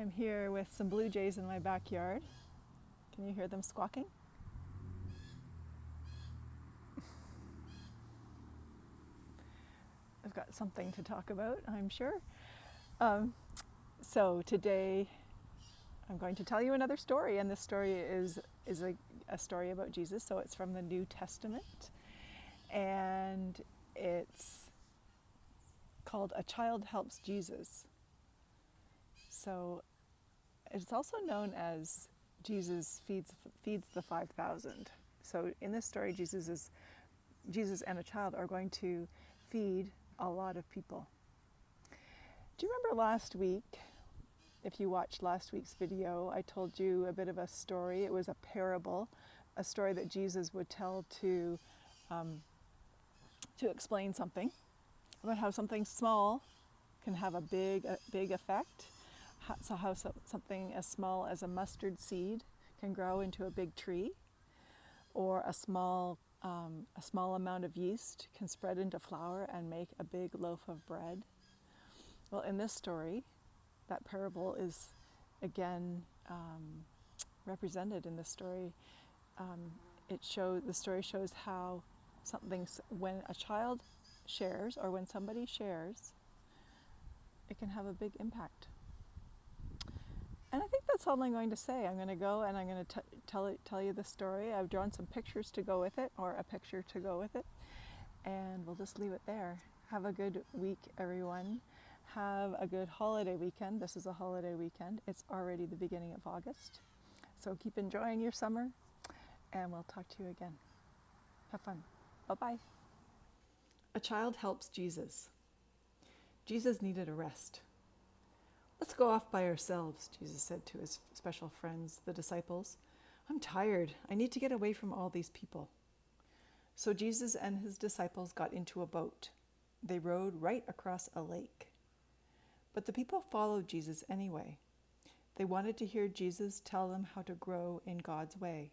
I'm here with some blue jays in my backyard. Can you hear them squawking? I've got something to talk about, I'm sure. So today I'm going to tell you another story, and this story is a story about Jesus. So it's from the New Testament, and it's called A Child Helps Jesus. So it's also known as Jesus feeds the 5,000. So in this story, Jesus and a child are going to feed a lot of people. Do you remember last week? If you watched last week's video, I told you a bit of a story. It was a parable, a story that Jesus would tell to explain something, about how something small can have a big effect. How something as small as a mustard seed can grow into a big tree, or a small amount of yeast can spread into flour and make a big loaf of bread. Well, in this story, that parable is again represented in the story. The story shows how when a child shares, or when somebody shares, it can have a big impact. And I think that's all I'm going to say. I'm going to go and I'm going to tell you the story. I've drawn some pictures to go with it, or a picture to go with it, and we'll just leave it there. Have a good week, everyone. Have a good holiday weekend. This is a holiday weekend. It's already the beginning of August. So keep enjoying your summer, and we'll talk to you again. Have fun. Bye-bye. A child helps Jesus. Jesus needed a rest. "Let's go off by ourselves," Jesus said to his special friends, the disciples. "I'm tired. I need to get away from all these people." So Jesus and his disciples got into a boat. They rowed right across a lake. But the people followed Jesus anyway. They wanted to hear Jesus tell them how to grow in God's way.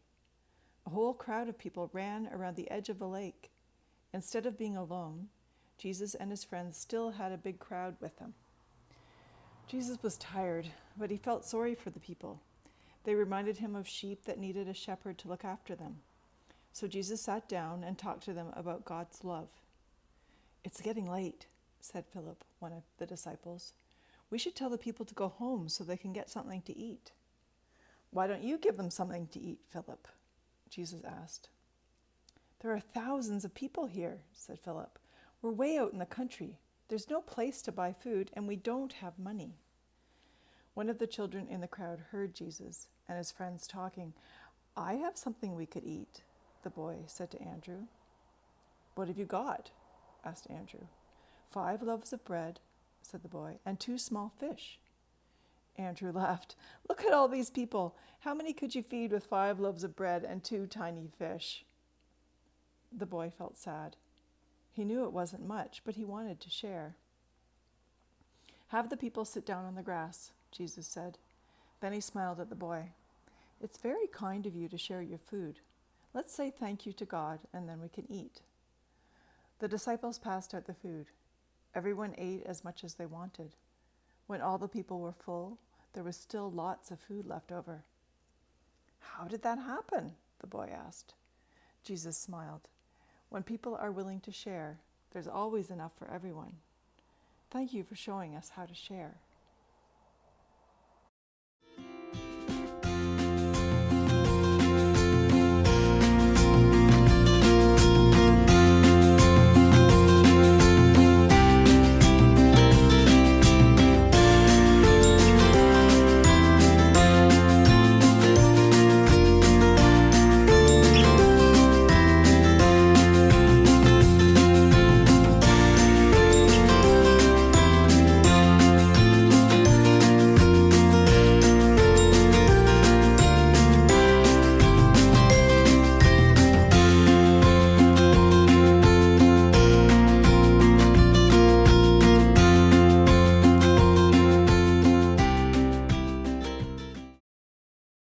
A whole crowd of people ran around the edge of the lake. Instead of being alone, Jesus and his friends still had a big crowd with them. Jesus was tired, but he felt sorry for the people. They reminded him of sheep that needed a shepherd to look after them. So Jesus sat down and talked to them about God's love. "It's getting late," said Philip, one of the disciples. "We should tell the people to go home so they can get something to eat." "Why don't you give them something to eat, Philip?" Jesus asked. "There are thousands of people here," said Philip. "We're way out in the country. There's no place to buy food, and we don't have money." One of the children in the crowd heard Jesus and his friends talking. "I have something we could eat," the boy said to Andrew. "What have you got?" asked Andrew. "5 loaves of bread," said the boy, "and 2 small fish." Andrew laughed. "Look at all these people. How many could you feed with 5 loaves of bread and 2 tiny fish?" The boy felt sad. He knew it wasn't much, but he wanted to share. "Have the people sit down on the grass," Jesus said. Then he smiled at the boy. "It's very kind of you to share your food. Let's say thank you to God, and then we can eat." The disciples passed out the food. Everyone ate as much as they wanted. When all the people were full, there was still lots of food left over. "How did that happen?" the boy asked. Jesus smiled. "When people are willing to share, there's always enough for everyone. Thank you for showing us how to share."